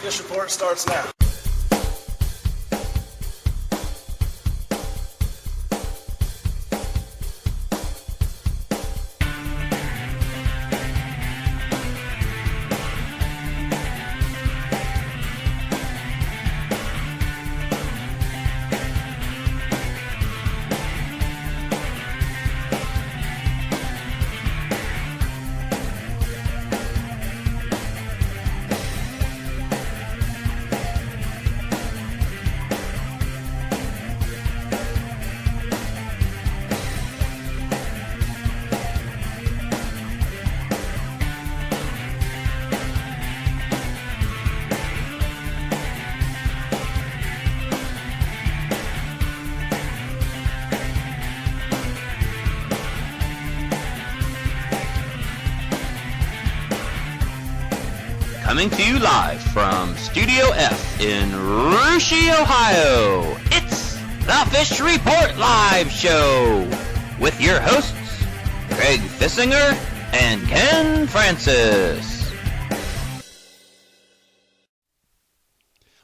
Fish Report starts now. Coming to you live from Studio F in Russia, Ohio, it's the Fish Report Live Show with your hosts, Craig Fissinger and Ken Francis.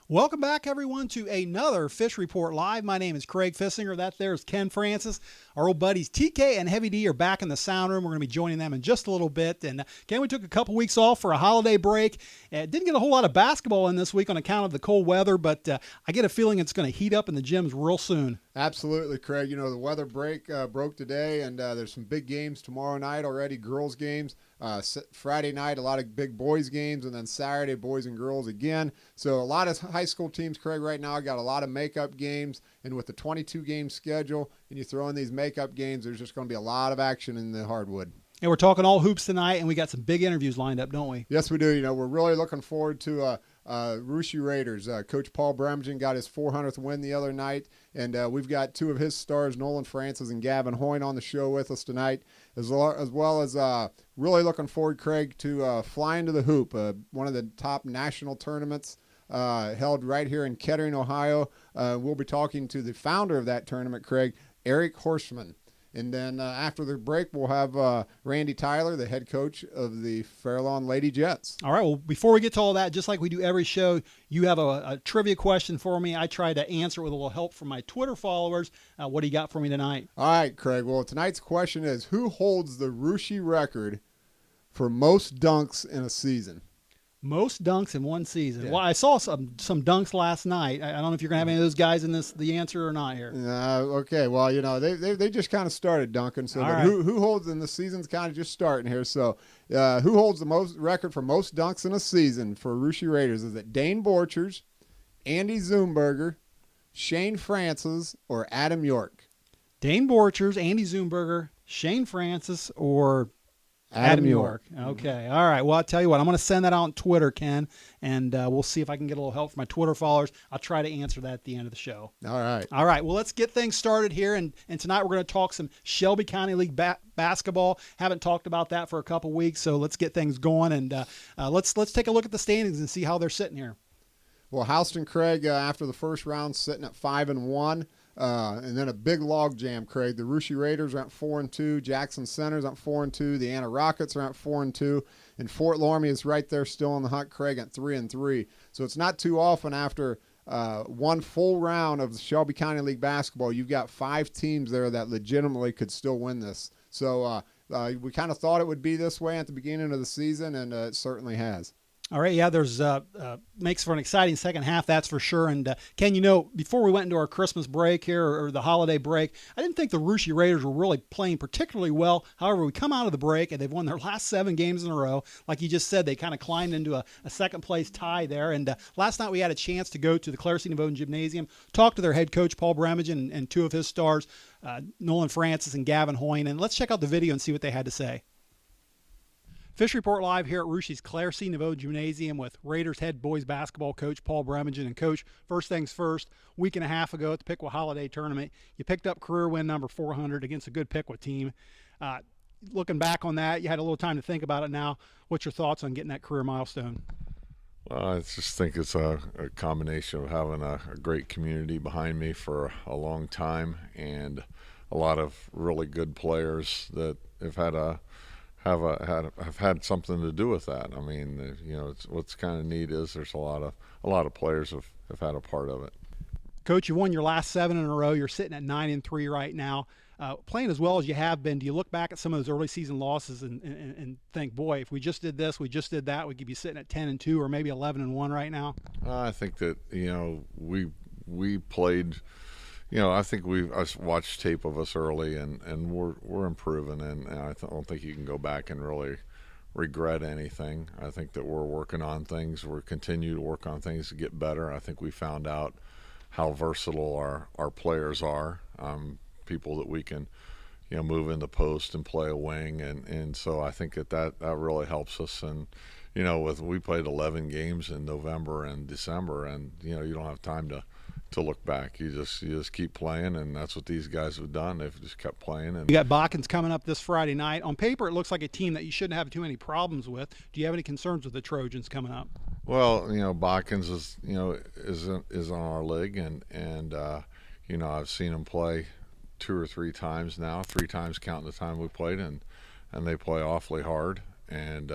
Welcome back, everyone, to another Fish Report Live. My name is Craig Fissinger. That there is Ken Francis. Our old buddies TK and Heavy D are back in the sound room. We're going to be joining them in just a little bit. And Ken, we took a couple weeks off for a holiday break. Didn't get a whole lot of basketball in this week on account of the cold weather, but I get a feeling it's going to heat up in the gyms real soon. Absolutely, Craig. You know, the weather broke today, and there's some big games tomorrow night already, girls games. Friday night, a lot of big boys games, and then Saturday, boys and girls again. So a lot of high school teams, Craig, right now got a lot of makeup games, and with the 22-game schedule, and you throw in these makeup games, there's just going to be a lot of action in the hardwood. And we're talking all hoops tonight, and we got some big interviews lined up, don't we? Yes, we do. You know, we're really looking forward to Russia Raiders. Coach Paul Bremigan got his 400th win the other night, and we've got two of his stars, Nolan Francis and Gavin Hoyne, on the show with us tonight, as well as really looking forward, Craig, to Flyin To The Hoop, one of the top national tournaments held right here in Kettering, Ohio. We'll be talking to the founder of that tournament, Craig, Eric Horstman. And then after the break, we'll have Randy Tyler, the head coach of the Fairlawn Lady Jets. All right. Well, before we get to all that, just like we do every show, you have a trivia question for me. I try to answer it with a little help from my Twitter followers. What do you got for me tonight? All right, Craig. Well, tonight's question is, who holds the Russia record for most dunks in a season? Most dunks in one season. Yeah. Well, I saw some dunks last night. I don't know if you're going to have any of those guys in the answer or not here. Okay. Well, you know, they just kind of started dunking. So right. who holds, and the season's kind of just starting here. So who holds the most record for most dunks in a season for Russia Raiders? Is it Dane Borchers, Andy Zumberger, Shane Francis, or Adam York? Dane Borchers, Andy Zumberger, Shane Francis, or Adam York. Okay. All right. Well, I'll tell you what. I'm going to send that out on Twitter, Ken, and we'll see if I can get a little help from my Twitter followers. I'll try to answer that at the end of the show. All right. All right. Well, let's get things started here, and tonight we're going to talk some Shelby County League basketball. Haven't talked about that for a couple weeks, so let's get things going, and let's take a look at the standings and see how they're sitting here. Well, Houston, Craig, after the first round, sitting at 5-1. And then a big log jam, Craig. The Russia Raiders are at 4-2. Jackson Center's at 4-2. The Anna Rockets are at 4-2. And Fort Laramie is right there still on the hunt, Craig, at 3-3. So it's not too often after one full round of the Shelby County League basketball, you've got 5 teams there that legitimately could still win this. So we kind of thought it would be this way at the beginning of the season, and it certainly has. All right, yeah, there's makes for an exciting second half, that's for sure. And Ken, you know, before we went into our Christmas break here or the holiday break, I didn't think the Russia Raiders were really playing particularly well. However, we come out of the break and they've won their last 7 games in a row. Like you just said, they kind of climbed into a second place tie there. And last night we had a chance to go to the Claire C. Navone Gymnasium, talk to their head coach Paul Bremigan and 2 of his stars, Nolan Francis and Gavin Hoyne. And let's check out the video and see what they had to say. Fish Report Live here at Russia's Claire C. Navone Gymnasium with Raiders head boys basketball coach Paul Bremigan. And Coach, first things first, week and a half ago at the Piqua Holiday Tournament, you picked up career win number 400 against a good Piqua team. Looking back on that, you had a little time to think about it now. What's your thoughts on getting that career milestone? I just think it's a combination of having a great community behind me for a long time and a lot of really good players that have had have had something to do with that. I mean, what's kind of neat is there's a lot of players have had a part of it. Coach, you won your last 7 in a row. You're sitting at 9-3 right now. Playing as well as you have been, do you look back at some of those early season losses and think, boy, if we just did this, we just did that, we could be sitting at 10-2 or maybe 11-1 right now? I think that we played. I think I watched tape of us early, and we're improving, and I don't think you can go back and really regret anything. I think that we're working on things. We're continue to work on things to get better. I think we found out how versatile our players are. People that we can, move in the post and play a wing, and so I think that really helps us. And we played 11 games in November and December, and you don't have time to look back. You just keep playing, and that's what these guys have done. They've just kept playing. And you got Botkins coming up this Friday night. On paper, it looks like a team that you shouldn't have too many problems with. Do you have any concerns with the Trojans coming up? Well, Botkins is on our league, and I've seen him play 2 or 3 times now, 3 times counting the time we played, and they play awfully hard. And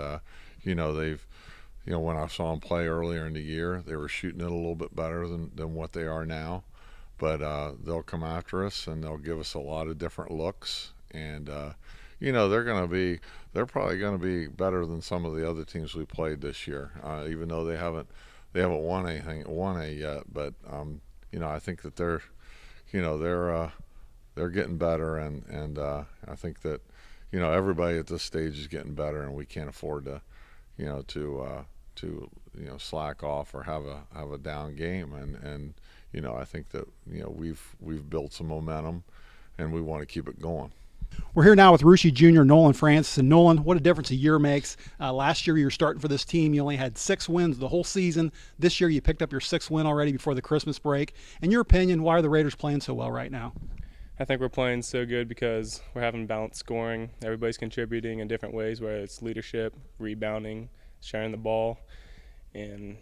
they've when I saw them play earlier in the year, they were shooting it a little bit better than what they are now. But they'll come after us, and they'll give us a lot of different looks. And they're probably going to be better than some of the other teams we played this year, even though they haven't won it yet. But I think that they're getting better, and I think that everybody at this stage is getting better, and we can't afford to slack off or have a down game. And I think that we've built some momentum, and we want to keep it going. We're here now with Russia Jr. Nolan Francis. And Nolan, what a difference a year makes. Last year you were starting for this team. You only had 6 wins the whole season. This year you picked up your 6th win already before the Christmas break. In your opinion, why are the Raiders playing so well right now? I think we're playing so good because we're having balanced scoring. Everybody's contributing in different ways, whether it's leadership, rebounding, sharing the ball, and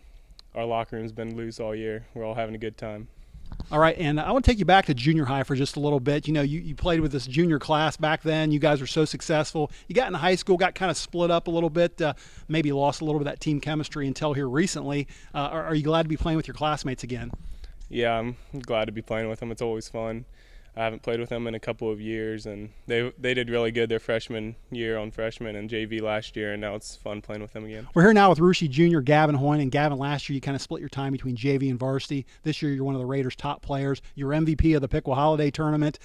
our locker room's been loose all year. We're all having a good time. All right, and I want to take you back to junior high for just a little bit. You played with this junior class back then. You guys were so successful. You got into high school, got kind of split up a little bit, maybe lost a little bit of that team chemistry until here recently. Are you glad to be playing with your classmates again? Yeah, I'm glad to be playing with them. It's always fun. I haven't played with them in a couple of years, and they did really good their freshman year on freshman and JV last year, and now it's fun playing with them again. We're here now with Russia Jr. Gavin Hoyne. And Gavin, last year you kind of split your time between JV and varsity. This year you're one of the Raiders' top players. You're MVP of the Piqua Holiday Tournament.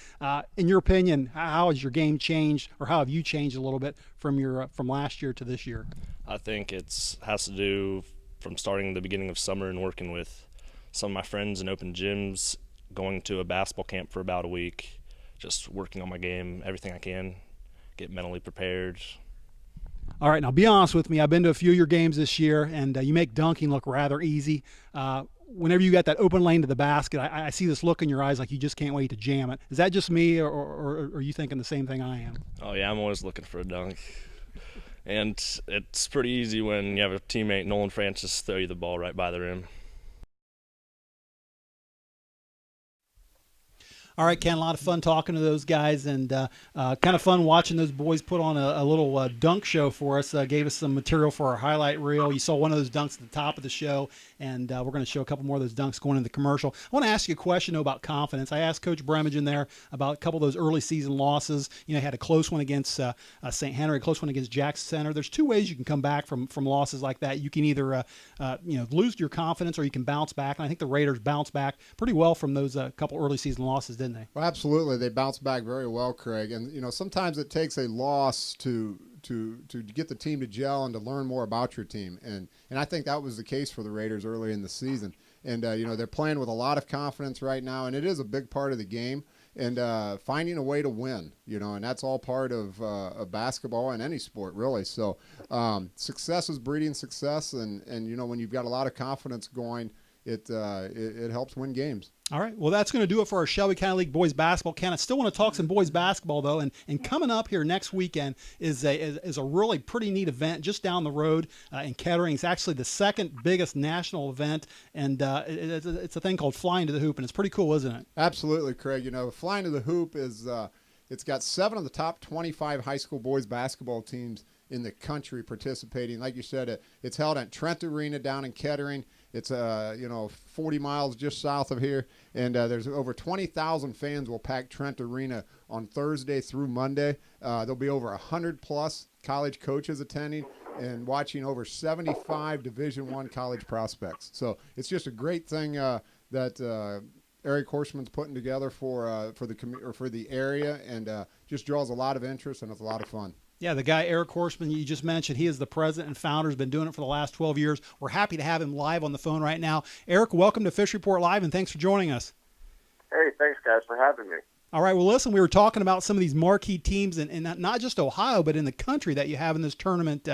In your opinion, how has your game changed, or how have you changed a little bit from last year to this year? I think it has to do from starting the beginning of summer and working with some of my friends in open gyms, going to a basketball camp for about a week, just working on my game, everything I can, get mentally prepared. All right, now be honest with me. I've been to a few of your games this year, and you make dunking look rather easy. Whenever you got that open lane to the basket, I see this look in your eyes like you just can't wait to jam it. Is that just me, or are you thinking the same thing I am? Oh, yeah, I'm always looking for a dunk. And it's pretty easy when you have a teammate, Nolan Francis, throw you the ball right by the rim. All right, Ken, a lot of fun talking to those guys, and kind of fun watching those boys put on a little dunk show for us. Gave us some material for our highlight reel. You saw one of those dunks at the top of the show, and we're going to show a couple more of those dunks going into the commercial. I want to ask you a question, though, about confidence. I asked Coach Bremigan there about a couple of those early season losses. Had a close one against St. Henry, a close one against Jackson Center. There's 2 ways you can come back from losses like that. You can either lose your confidence, or you can bounce back, and I think the Raiders bounced back pretty well from those couple early season losses, didn't they? Well, absolutely. They bounced back very well, Craig. And, sometimes it takes a loss to get the team to gel and to learn more about your team. And I think that was the case for the Raiders early in the season. And, they're playing with a lot of confidence right now, and it is a big part of the game. And finding a way to win, and that's all part of basketball and any sport, really. So success is breeding success. And when you've got a lot of confidence going, it helps win games. All right. Well, that's going to do it for our Shelby County League boys basketball. Ken, I still want to talk some boys basketball, though. And coming up here next weekend is a really pretty neat event just down the road in Kettering. It's actually the second biggest national event, and it's a thing called Flyin To The Hoop, and it's pretty cool, isn't it? Absolutely, Craig. Flyin To The Hoop is It's got 7 of the top 25 high school boys basketball teams in the country participating. Like you said, it's held at Trent Arena down in Kettering. It's 40 miles just south of here, and there's over 20,000 fans will pack Trent Arena on Thursday through Monday. There'll be over 100+ college coaches attending and watching over 75 Division I college prospects. So it's just a great thing that Eric Horstman's putting together for the area, and just draws a lot of interest, and it's a lot of fun. Yeah, the guy, Eric Horstman, you just mentioned, he is the president and founder, has been doing it for the last 12 years. We're happy to have him live on the phone right now. Eric, welcome to Fish Report Live, and thanks for joining us. Hey, thanks, guys, for having me. All right, well, listen, we were talking about some of these marquee teams in not just Ohio, but in the country that you have in this tournament.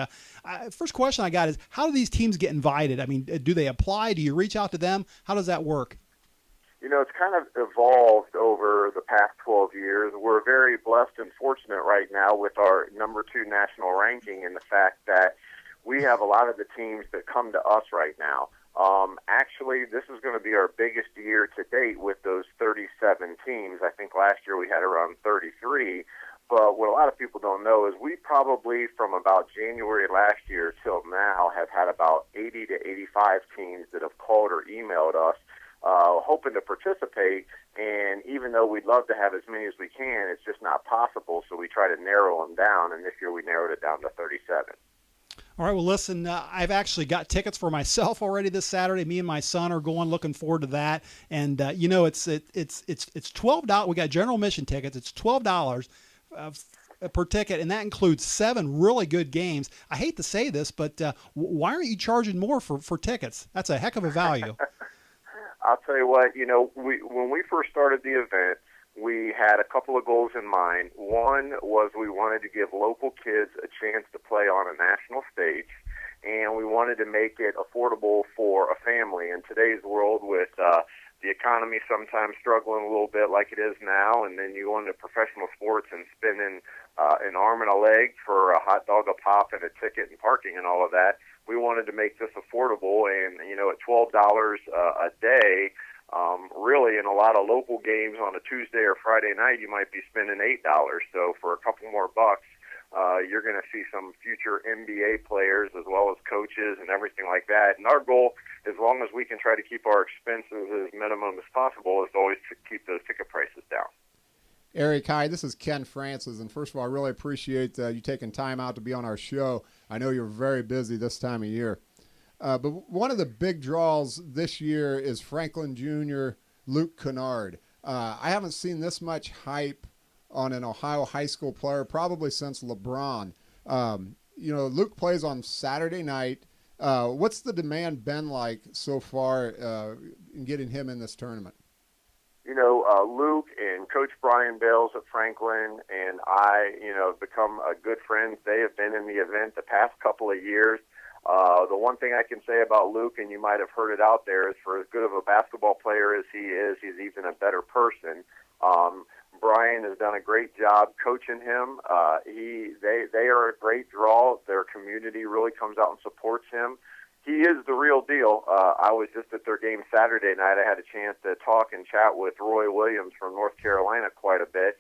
First question I got is, how do these teams get invited? I mean, do they apply? Do you reach out to them? How does that work? You know, it's kind of evolved over the past 12 years. We're very blessed and fortunate right now with our number 2 national ranking, and the fact that we have a lot of the teams that come to us right now. Actually, this is going to be our biggest year to date with those 37 teams. I think last year we had around 33. But what a lot of people don't know is we probably, from about January last year till now, have had about 80 to 85 teams that have called or emailed us hoping to participate, and even though we'd love to have as many as we can, it's just not possible, so we try to narrow them down, and this year we narrowed it down to 37. All right, well, listen, I've actually got tickets for myself already this Saturday. Me and my son are going, looking forward to that. And, it's $12. We got general admission tickets. It's $12 per ticket, and that includes 7 really good games. I hate to say this, but why aren't you charging more for tickets? That's a heck of a value. I'll tell you what, when we first started the event, we had a couple of goals in mind. One was we wanted to give local kids a chance to play on a national stage, and we wanted to make it affordable for a family. In today's world, with the economy sometimes struggling a little bit like it is now, and then you go into professional sports and spending an arm and a leg for a hot dog, a pop, and a ticket and parking and all of that, we wanted to make this affordable. And, at $12 a day, really in a lot of local games on a Tuesday or Friday night, you might be spending $8. So for a couple more bucks, you're going to see some future NBA players as well as coaches and everything like that. And our goal, as long as we can try to keep our expenses as minimum as possible, is always to keep those ticket prices down. Eric, hi, this is Ken Francis, and first of all, I really appreciate you taking time out to be on our show. I know you're very busy this time of year. But one of the big draws this year is Franklin Jr. Luke Kennard. I haven't seen this much hype on an Ohio high school player probably since LeBron. Luke plays on Saturday night. What's the demand been like so far in getting him in this tournament? Luke and Coach Brian Bales at Franklin and I, have become good friends. They have been in the event the past couple of years. The one thing I can say about Luke, and you might have heard it out there, is for as good of a basketball player as he is, he's even a better person. Brian has done a great job coaching him. They are a great draw. Their community really comes out and supports him. He is the real deal. I was just at their game Saturday night. I had a chance to talk and chat with Roy Williams from North Carolina quite a bit.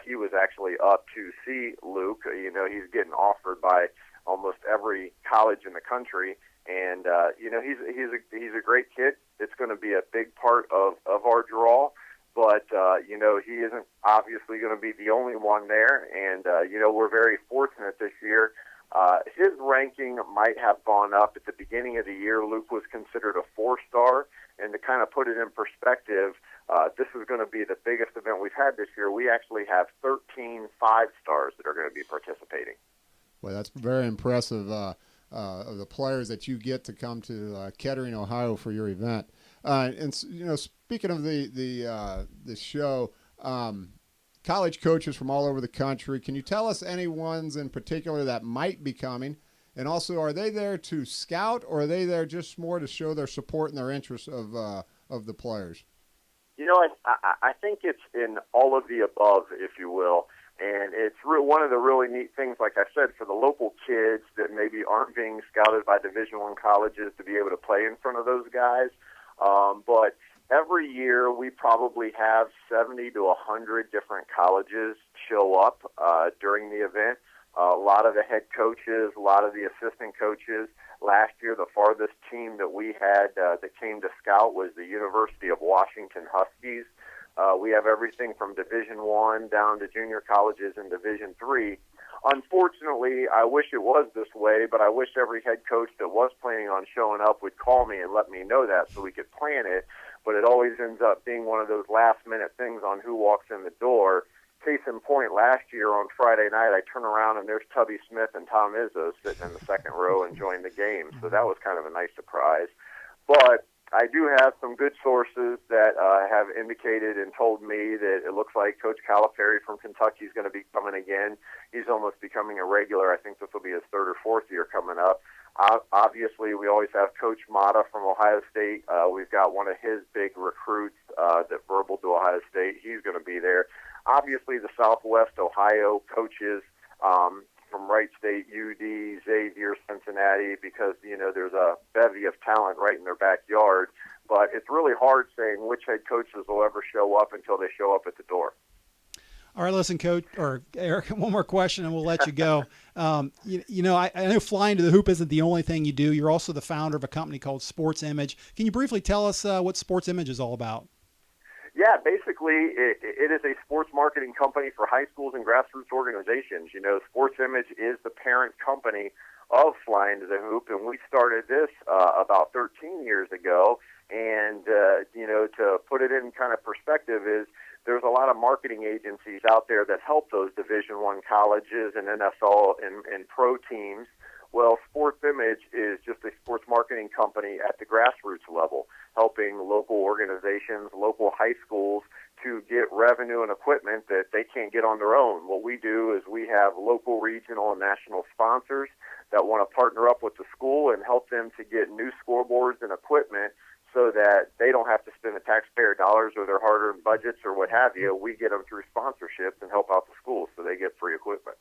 He was actually up to see Luke. He's getting offered by almost every college in the country, and he's a great kid. It's going to be a big part of our draw, but he isn't obviously going to be the only one there, and we're very fortunate this year. His ranking might have gone up. At the beginning of the year, Luke was considered a 4-star, and to kind of put it in perspective, this is going to be the biggest event we've had this year. We actually have 13 5-stars that are going to be participating. Well, that's very impressive of the players that you get to come to Kettering, Ohio for your event. Speaking of the show, college coaches from all over the country, can you tell us any ones in particular that might be coming? And also, are they there to scout, or are they there just more to show their support and their interest of the players? I think it's in all of the above, if you will. And it's one of the really neat things, like I said, for the local kids that maybe aren't being scouted by Division I colleges to be able to play in front of those guys. But every year we probably have 70 to 100 different colleges show up during the event. A lot of the head coaches, a lot of the assistant coaches. Last year, the farthest team that we had that came to scout was the University of Washington Huskies. We have everything from Division I down to junior colleges in Division III. Unfortunately, I wish it was this way, but I wish every head coach that was planning on showing up would call me and let me know that so we could plan it. But it always ends up being one of those last-minute things on who walks in the door. Case in point, last year on Friday night, I turn around and there's Tubby Smith and Tom Izzo sitting in the second row enjoying the game. So that was kind of a nice surprise. But I do have some good sources that have indicated and told me that it looks like Coach Calipari from Kentucky is going to be coming again. He's almost becoming a regular. I think this will be his third or fourth year coming up. Obviously, we always have Coach Mata from Ohio State. We've got one of his big recruits that verbal to Ohio State. He's going to be there. Obviously, the Southwest Ohio coaches from Wright State, UD, Xavier, Cincinnati, because, you know, there's a bevy of talent right in their backyard. But it's really hard saying which head coaches will ever show up until they show up at the door. All right, listen, Coach, or Eric, one more question and we'll let you go. I know Flyin To The Hoop isn't the only thing you do. You're also the founder of a company called Sports Image. Can you briefly tell us what Sports Image is all about? Yeah, basically, it is a sports marketing company for high schools and grassroots organizations. You know, Sports Image is the parent company of Flyin To The Hoop, and we started this about 13 years ago. And, to put it in kind of perspective is there's a lot of marketing agencies out there that help those Division I colleges and NFL and pro teams. Well, Sports Image is just a sports marketing company at the grassroots level, helping local organizations, local high schools to get revenue and equipment that they can't get on their own. What we do is we have local, regional, and national sponsors that want to partner up with the school and help them to get new scoreboards and equipment so that they don't have to spend the taxpayer dollars or their hard-earned budgets or what have you. We get them through sponsorships and help out the schools so they get free equipment.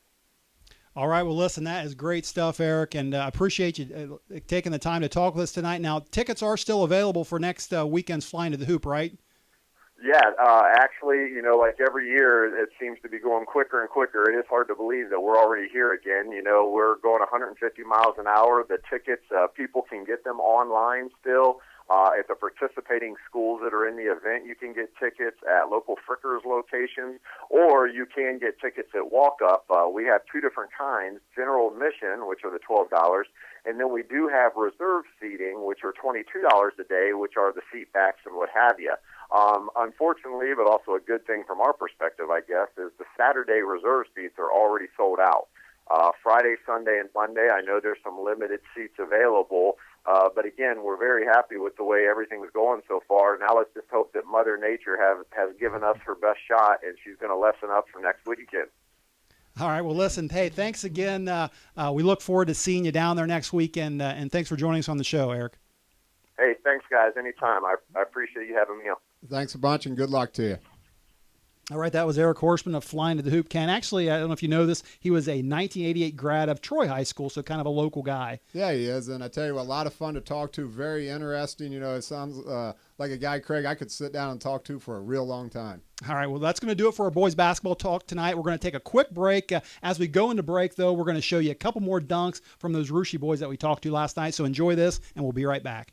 All right, well, listen, that is great stuff, Eric, and I appreciate you taking the time to talk with us tonight. Now, tickets are still available for next weekend's Flyin To The Hoop, right? Yeah, actually, like every year, it seems to be going quicker and quicker. It is hard to believe that we're already here again. We're going 150 miles an hour. The tickets, people can get them online still. At the participating schools that are in the event, you can get tickets at local Frickers locations, or you can get tickets at walk-up. We have two different kinds, general admission, which are the $12, and then we do have reserve seating, which are $22 a day, which are the seat backs and what have you. Unfortunately, but also a good thing from our perspective, I guess, is the Saturday reserve seats are already sold out. Friday, Sunday, and Monday, I know there's some limited seats available. But again, we're very happy with the way everything's going so far. Now let's just hope that Mother Nature has given us her best shot, and she's going to lessen up for next weekend. All right. Well, listen, hey, thanks again. We look forward to seeing you down there next weekend, and thanks for joining us on the show, Eric. Hey, thanks, guys. Anytime. I appreciate you having me on. Thanks a bunch, and good luck to you. All right, that was Eric Horstman of Flyin To The Hoop. Ken, actually, I don't know if you know this, he was a 1988 grad of Troy High School, so kind of a local guy. Yeah, he is, and I tell you what, a lot of fun to talk to, very interesting. It sounds like a guy, Craig, I could sit down and talk to for a real long time. All right, well, that's going to do it for our boys basketball talk tonight. We're going to take a quick break. As we go into break, though, we're going to show you a couple more dunks from those Russia boys that we talked to last night, so enjoy this, and we'll be right back.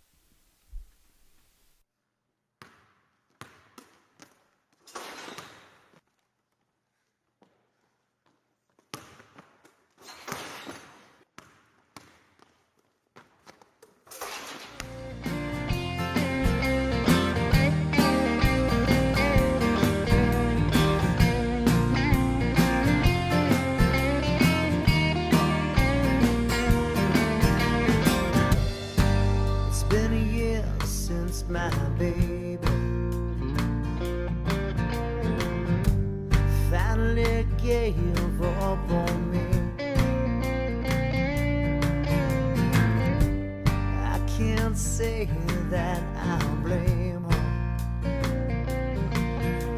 My baby finally gave up on me. I can't say that I'll blame her.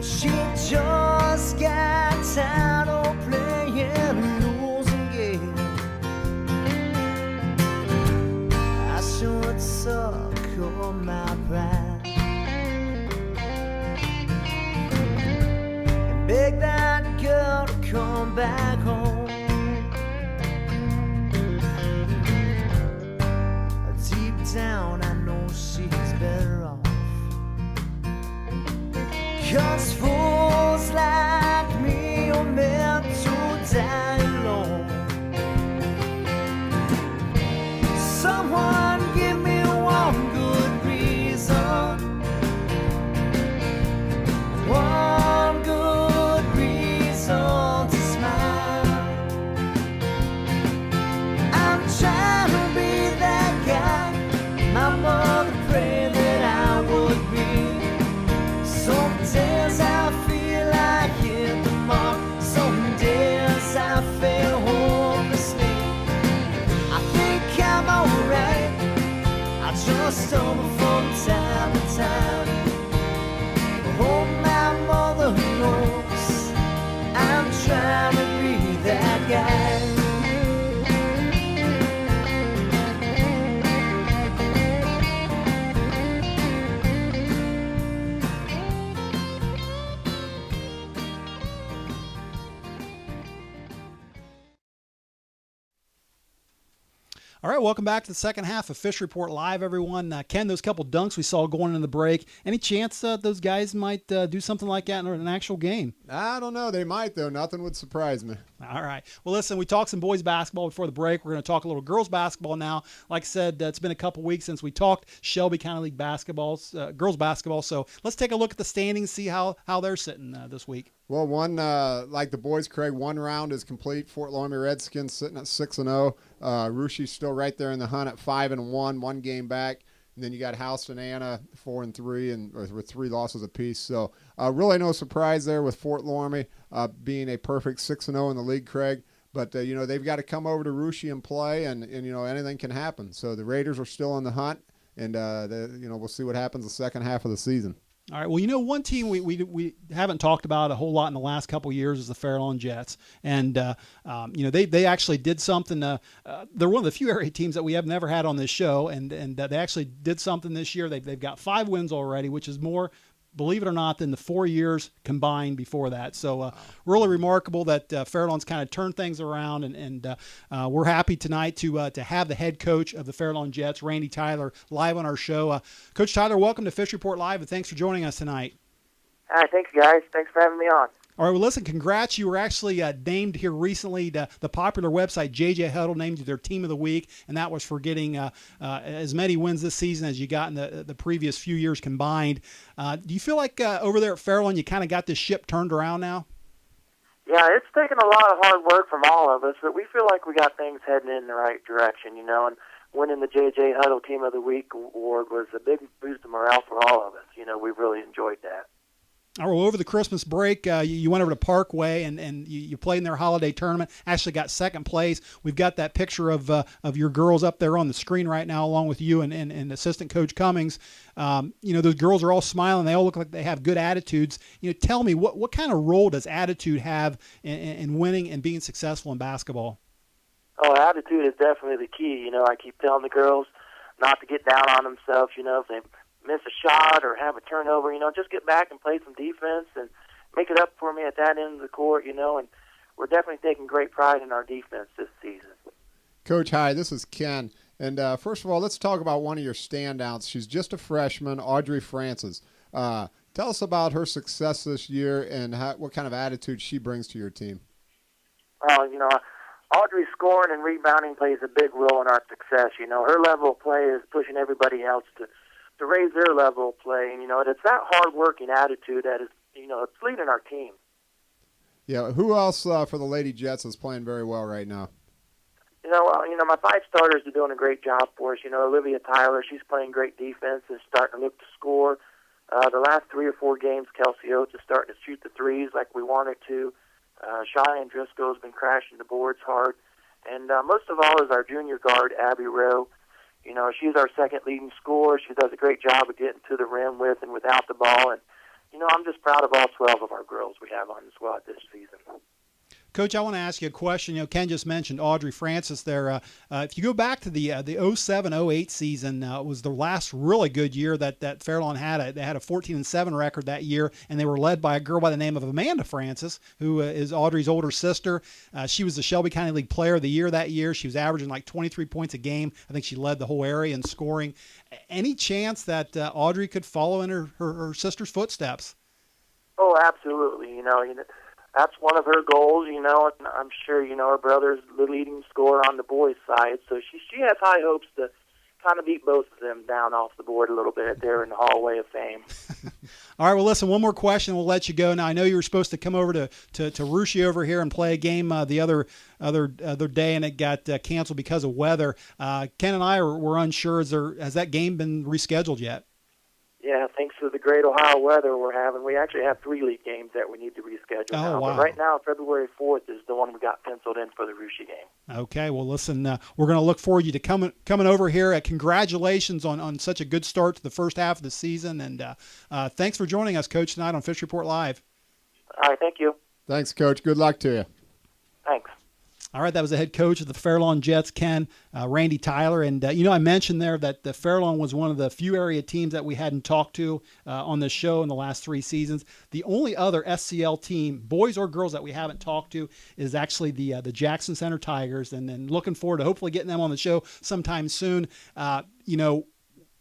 She just got tired of playing a losing game. I sure would suck on my pride. back home. Deep down I know she's better off, 'cause fools like me are meant to die alone. Someone give me one good reason, one good reason to smile. I'm trying to be that guy my mother prayed that I would be. Some days I feel like hit the mark, some days I fail hopelessly. I think I'm alright, I just stumble from time to time. Oh, my mother knows I'm trying to be that guy. All right, welcome back to the second half of Fish Report Live, everyone. Ken, those couple dunks we saw going into the break, any chance those guys might do something like that in an actual game? I don't know. They might, though. Nothing would surprise me. All right. Well, listen, we talked some boys basketball before the break. We're going to talk a little girls basketball now. Like I said, it's been a couple weeks since we talked Shelby County League girls basketball. So let's take a look at the standings, see how they're sitting this week. Well, like the boys, Craig, one round is complete. Fort Laramie Redskins sitting at 6-0. Rushie's still right there in the hunt at 5-1, one game back. And then you got House and Anna 4-3 with 3 losses apiece. So really no surprise there with Fort Laramie being a perfect 6-0 in the league, Craig. But they've got to come over to Rushie and play, and anything can happen. So the Raiders are still in the hunt, and we'll see what happens the second half of the season. All right. Well, one team we haven't talked about a whole lot in the last couple of years is the Fairlawn Jets, and they actually did something. They're one of the few area teams that we have never had on this show, and they actually did something this year. They've got 5 wins already, which is more, believe it or not, than the 4 years combined before that. So really remarkable that Fairlawn's kind of turned things around, and we're happy tonight to have the head coach of the Fairlawn Jets, Randy Tyler, live on our show. Coach Tyler, welcome to Fish Report Live, and thanks for joining us tonight. Hi, thanks, guys. Thanks for having me on. All right, well, listen, congrats. You were actually named here recently. The popular website, JJ Huddle, named you their Team of the Week, and that was for getting as many wins this season as you got in the previous few years combined. Do you feel like over there at Fairlawn you kind of got this ship turned around now? Yeah, it's taken a lot of hard work from all of us, but we feel like we got things heading in the right direction, and winning the JJ Huddle Team of the Week award was a big boost of morale for all of us. We really enjoyed that. All right, well, over the Christmas break, you went over to Parkway and you played in their holiday tournament. Actually got second place. We've got that picture of your girls up there on the screen right now, along with you and assistant coach Cummings. Those girls are all smiling. They all look like they have good attitudes. Tell me what kind of role does attitude have in winning and being successful in basketball? Oh, attitude is definitely the key. I keep telling the girls not to get down on themselves. If they miss a shot or have a turnover, just get back and play some defense and make it up for me at that end of the court, and we're definitely taking great pride in our defense this season. Coach, hi, this is Ken. And first of all, let's talk about one of your standouts. She's just a freshman, Audrey Francis. Tell us about her success this year and what kind of attitude she brings to your team. Well, Audrey scoring and rebounding plays a big role in our success. Her level of play is pushing everybody else to raise their level of play. And, it's that hard-working attitude that is, it's leading our team. Yeah, who else for the Lady Jets is playing very well right now? My 5 starters are doing a great job for us. Olivia Tyler, she's playing great defense and starting to look to score. The last 3 or 4 games, Kelsey Oates is starting to shoot the threes like we want her to. Cheyenne Driscoll has been crashing the boards hard. And most of all is our junior guard, Abby Rowe. She's our second leading scorer. She does a great job of getting to the rim with and without the ball. And, I'm just proud of all 12 of our girls we have on the squad this season. Coach, I want to ask you a question. Ken just mentioned Audrey Francis there. If you go back to the 07-08 season, was the last really good year that Fairlawn had. They had a 14-7 record that year, and they were led by a girl by the name of Amanda Francis, who is Audrey's older sister. She was the Shelby County League Player of the Year that year. She was averaging like 23 points a game. I think she led the whole area in scoring. Any chance that Audrey could follow in her sister's footsteps? Oh, absolutely. That's one of her goals, and I'm sure, her brother's the leading scorer on the boys' side, so she has high hopes to kind of beat both of them down off the board a little bit there in the hallway of fame. All right, well, listen, one more question, we'll let you go. Now, I know you were supposed to come over to Russia over here and play a game the other day, and it got canceled because of weather. Ken and I were unsure. Has that game been rescheduled yet? Yeah, thanks to the great Ohio weather we're having, we actually have 3 league games that we need to reschedule now. Wow. But right now, February 4th is the one we got penciled in for the Russia game. Okay, well, listen, we're going to look forward to you to coming over here. Congratulations on such a good start to the first half of the season, and thanks for joining us, Coach, tonight on Fish Report Live. All right, thank you. Thanks, Coach. Good luck to you. Thanks. All right, that was the head coach of the Fairlawn Jets, Ken, Randy Tyler. And, I mentioned there that the Fairlawn was one of the few area teams that we hadn't talked to on this show in the last 3 seasons. The only other SCL team, boys or girls, that we haven't talked to is actually the Jackson Center Tigers. And then looking forward to hopefully getting them on the show sometime soon.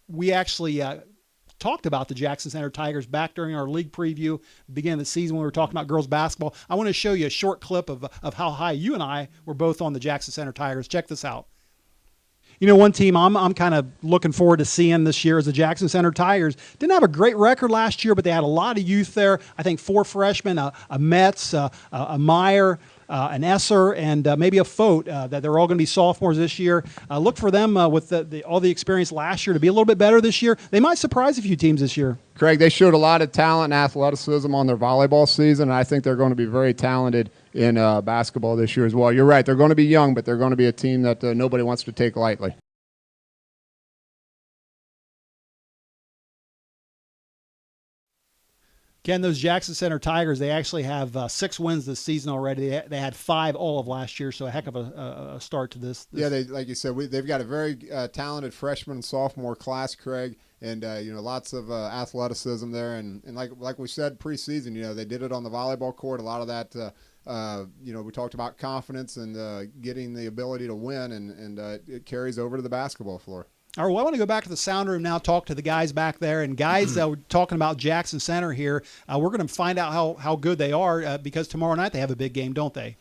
We actually talked about the Jackson Center Tigers back during our league preview beginning of the season when we were talking about girls basketball. I want to show you a short clip of how high you and I were both on the Jackson Center Tigers. Check this out. One team I'm kind of looking forward to seeing this year is the Jackson Center Tigers. Didn't have a great record last year, but they had a lot of youth there. I think 4 freshmen, a Metz, a Meyer, an Esser, and maybe a Fote, that they're all going to be sophomores this year. Look for them with all the experience last year to be a little bit better this year. They might surprise a few teams this year. Craig, they showed a lot of talent and athleticism on their volleyball season, and I think they're going to be very talented in basketball this year as well. You're right. They're going to be young, but they're going to be a team that nobody wants to take lightly. Ken, those Jackson Center Tigers, they actually have 6 wins this season already. They had 5 all of last year, so a heck of a start to this. Yeah, like you said, they've got a very talented freshman and sophomore class, Craig, and lots of athleticism there. And like we said preseason, they did it on the volleyball court. A lot of that, we talked about confidence and getting the ability to win, and it carries over to the basketball floor. All right, well, I want to go back to the sound room now, talk to the guys back there. And guys, we're talking about Jackson Center here. We're going to find out how good they are because tomorrow night they have a big game, don't they?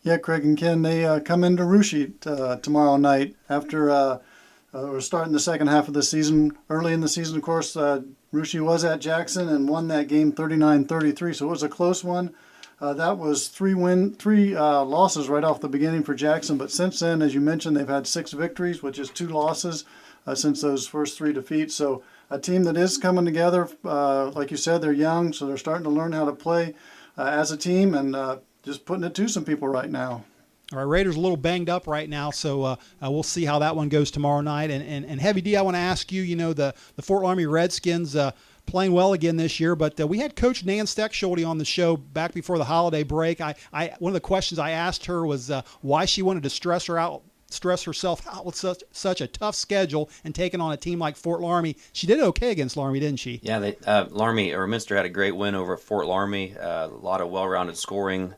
Yeah, Craig and Ken, they come into Russia tomorrow night after we're starting the second half of the season. Early in the season, of course, Russia was at Jackson and won that game 39-33, so it was a close one. That was 3 losses right off the beginning for Jackson, but since then, as you mentioned, they've had 6 victories, which is 2 losses since those first 3 defeats. So a team that is coming together, like you said, they're young, so they're starting to learn how to play as a team and just putting it to some people right now. All right, Raiders a little banged up right now, so we'll see how that one goes tomorrow night. And Heavy D, I want to ask you, the Fort Laramie Redskins playing well again this year, but we had Coach Nan Steckschulte on the show back before the holiday break. One of the questions I asked her was why she wanted to stress herself out with such a tough schedule and taking on a team like Fort Laramie. She did okay against Laramie, didn't she? Yeah, Minster had a great win over Fort Laramie. A lot of well-rounded scoring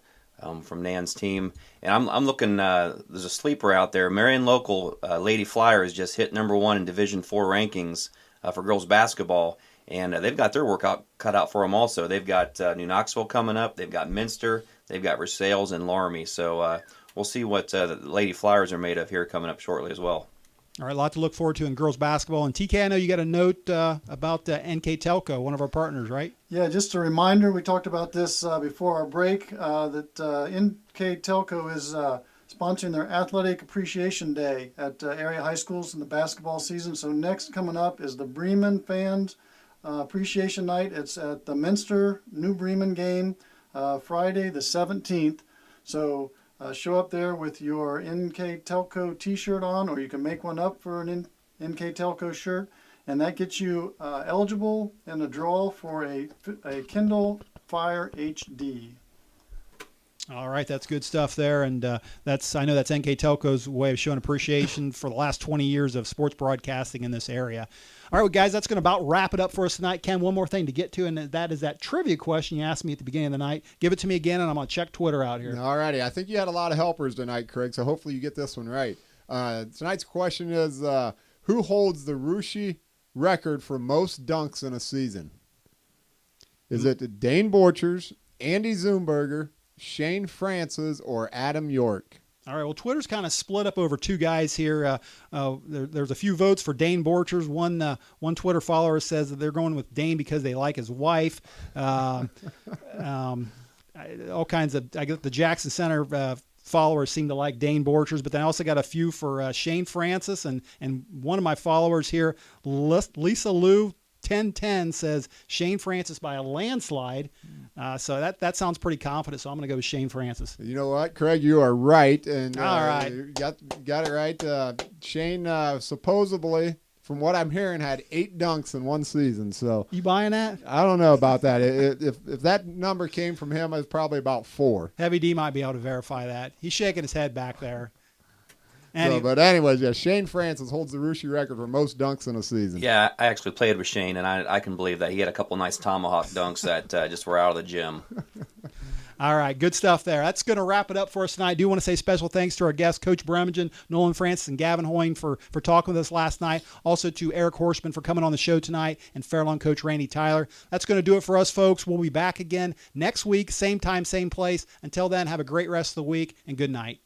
from Nan's team. And I'm looking, there's a sleeper out there. Marion Local Lady Flyers just hit number 1 in Division IV rankings for girls basketball. And they've got their work cut out for them also. They've got New Knoxville coming up. They've got Minster. They've got Versailles and Laramie. So we'll see what the Lady Flyers are made of here coming up shortly as well. All right, a lot to look forward to in girls basketball. And TK, I know you got a note about NK Telco, one of our partners, right? Yeah, just a reminder, we talked about this before our break, that NK Telco is sponsoring their Athletic Appreciation Day at area high schools in the basketball season. So next coming up is the Bremen Fans Appreciation Night. It's at the Minster New Bremen game, Friday the 17th. So show up there with your NK Telco t-shirt on, or you can make one up for an NK Telco shirt, and that gets you eligible in a draw for a Kindle Fire HD. All right, that's good stuff there, and I know that's NK Telco's way of showing appreciation for the last 20 years of sports broadcasting in this area. All right, well, guys, that's going to about wrap it up for us tonight. Ken, one more thing to get to, and that is that trivia question you asked me at the beginning of the night. Give it to me again, and I'm going to check Twitter out here. All righty. I think you had a lot of helpers tonight, Craig, so hopefully you get this one right. Tonight's question is, who holds the Russia record for most dunks in a season? Is it Dane Borchers, Andy Zumberger, Shane Francis, or Adam York? All right, well, Twitter's kind of split up over two guys here. There's a few votes for Dane Borchers. One Twitter follower says that they're going with Dane because they like his wife. All kinds of, I guess the Jackson Center followers seem to like Dane Borchers, but then I also got a few for Shane Francis, and one of my followers here, Lisa Lou 1010, says Shane Francis by a landslide. So that sounds pretty confident, so I'm going to go with Shane Francis. You know what, Craig? You are right. And all right. You got it right. Shane supposedly, from what I'm hearing, had 8 dunks in one season. So you buying that? I don't know about that. If that number came from him, it's probably about 4. Heavy D might be able to verify that. He's shaking his head back there. But anyways, yeah, Shane Francis holds the Russia record for most dunks in a season. Yeah, I actually played with Shane, and I can believe that. He had a couple nice tomahawk dunks that just were out of the gym. All right, good stuff there. That's going to wrap it up for us tonight. I do want to say special thanks to our guests, Coach Bremigan, Nolan Francis, and Gavin Hoying for talking with us last night. Also to Eric Horstman for coming on the show tonight, and Fairlawn coach Randy Tyler. That's going to do it for us, folks. We'll be back again next week, same time, same place. Until then, have a great rest of the week, and good night.